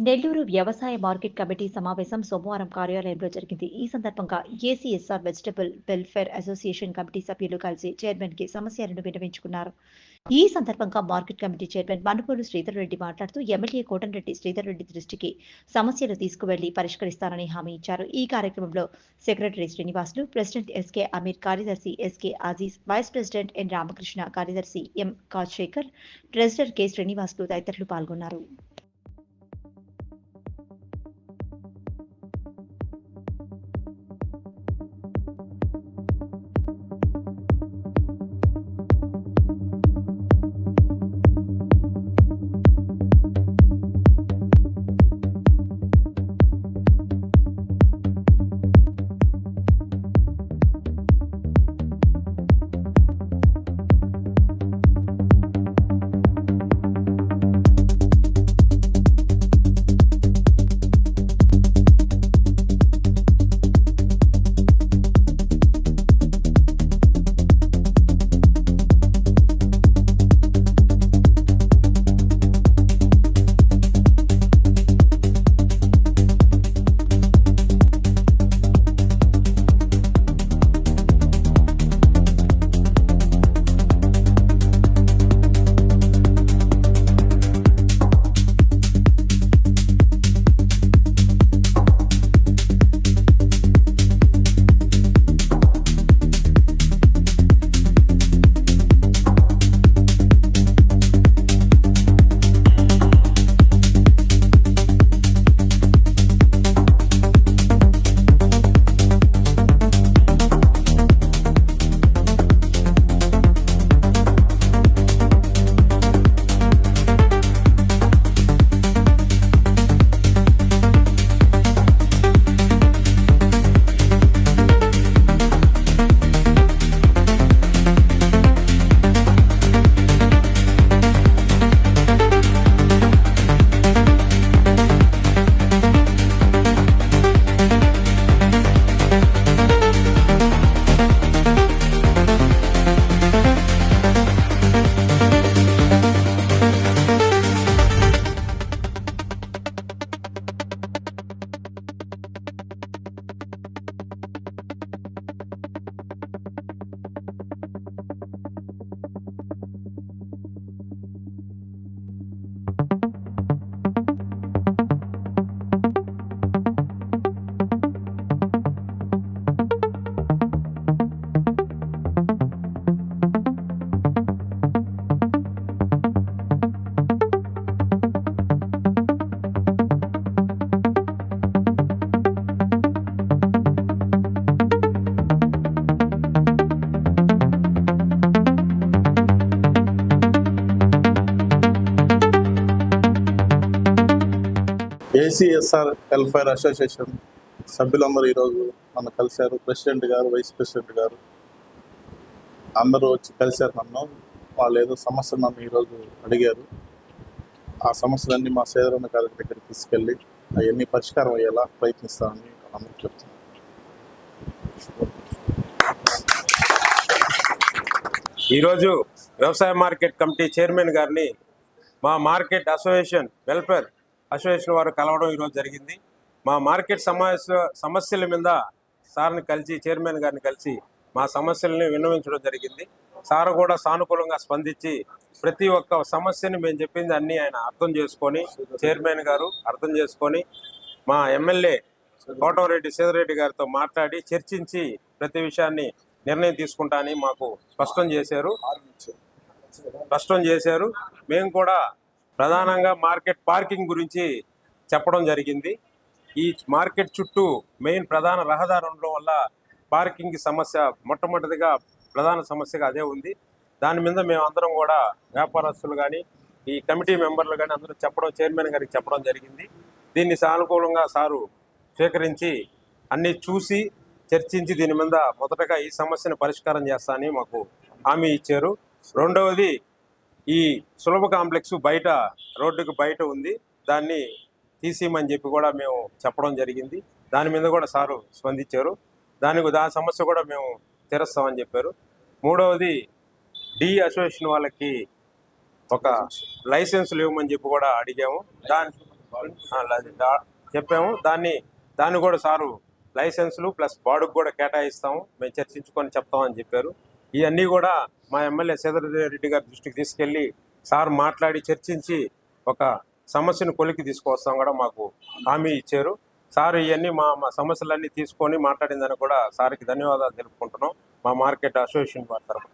నెల్లూరు వ్యవసాయ market committee సమావేశం సోమవారం కార్యాలయంలో జరిగింది. ఈ సందర్భంగా ACSR vegetable welfare association committee సభ్యులు కలిసి చైర్మన్‌కి సమస్యలను విన్నవించుకున్నారు. ఈ సందర్భంగా market committee chairman Manubolu Sridhar Reddy మాట్లాడుతూ ఎమ్మెల్యే కోటంరెడ్డి శ్రీధర్ రెడ్డి దృష్టికి సమస్యలు తీసుకువెళ్లి పరిష్కరిస్తానని హామీ ఇచ్చారు. ఈ కార్యక్రమంలో secretary Srinivasulu, president SK Ameer, కార్యదర్శి SK Aziz, vice president N Ramakrishna, కార్యదర్శి M Kajasekhar, treasurer K Srinivasulu తదితరులు పాల్గొన్నారు. ఏసీఎస్ఆర్ వెల్ఫేర్ అసోసియేషన్ సభ్యులందరూ ఈరోజు నన్ను కలిశారు. ప్రెసిడెంట్ గారు, వైస్ ప్రెసిడెంట్ గారు అందరూ వచ్చి కలిశారు నన్ను. వాళ్ళు ఏదో సమస్య నన్ను ఈరోజు అడిగారు. ఆ సమస్యలన్నీ మా సేదరన్న గారి దగ్గరికి తీసుకెళ్ళి అవన్నీ పరిష్కారం అయ్యేలా ప్రయత్నిస్తామని అందరూ చెప్తున్నాను. ఈరోజు వ్యవసాయ మార్కెట్ కమిటీ చైర్మన్ గారిని మా మార్కెట్ అసోసియేషన్ వెల్ఫేర్ అసోసియేషన్ వారు కలవడం ఈరోజు జరిగింది. మా మార్కెట్ సమస్యల మీద సార్ని కలిసి, చైర్మన్ గారిని కలిసి మా సమస్యలని విన్నవించడం జరిగింది. సార్ కూడా సానుకూలంగా స్పందించి ప్రతి ఒక్క సమస్యని మేము చెప్పింది అన్నీ ఆయన అర్థం చేసుకొని, చైర్మన్ గారు అర్థం చేసుకొని మా ఎమ్మెల్యే కోటంరెడ్డి శ్రీధర్ రెడ్డి గారితో మాట్లాడి చర్చించి ప్రతి విషయాన్ని నిర్ణయం తీసుకుంటా అని మాకు స్పష్టం చేశారు. మేము కూడా ప్రధానంగా మార్కెట్ పార్కింగ్ గురించి చెప్పడం జరిగింది. ఈ మార్కెట్ చుట్టూ మెయిన్ ప్రధాన రహదారి ఉండడం వల్ల పార్కింగ్ సమస్య మొట్టమొదటిగా ప్రధాన సమస్యగా అదే ఉంది. దాని మీద మేము అందరం కూడా వ్యాపారస్తులు కానీ, ఈ కమిటీ మెంబర్లు కానీ అందరూ చైర్మన్ గారికి చెప్పడం జరిగింది. దీన్ని సానుకూలంగా సారు స్వీకరించి అన్నీ చూసి చర్చించి దీని మీద మొదటగా ఈ సమస్యను పరిష్కారం చేస్తానని మాకు హామీ ఇచ్చారు. రెండవది, ఈ సులభ కాంప్లెక్స్ బయట రోడ్డుకు బయట ఉంది, దాన్ని తీసేయమని చెప్పి కూడా మేము చెప్పడం జరిగింది. దాని మీద కూడా సారు స్పందించారు. దాని సమస్య కూడా మేము తీరుస్తామని చెప్పారు. మూడవది, డి అసోసియేషన్ వాళ్ళకి ఒక లైసెన్సులు ఇవ్వమని చెప్పి కూడా అడిగాము. చెప్పాము. దాన్ని కూడా సారు లైసెన్సులు ప్లస్ బాడుకు కూడా కేటాయిస్తాము, మేము చర్చించుకొని చెప్తామని చెప్పారు. ఇవన్నీ కూడా మా ఎమ్మెల్యే సీతారెడ్డి గారి దృష్టికి తీసుకెళ్ళి సార్ మాట్లాడి చర్చించి ఒక సమస్యను కొలికి తీసుకొస్తాం కూడా మాకు హామీ ఇచ్చారు. సార్ ఇవన్నీ మా సమస్యలన్నీ తీసుకొని మాట్లాడిందని కూడా సార్కి ధన్యవాదాలు తెలుపుకుంటున్నాం మా మార్కెట్ అసోసియేషన్ వారి తరఫున.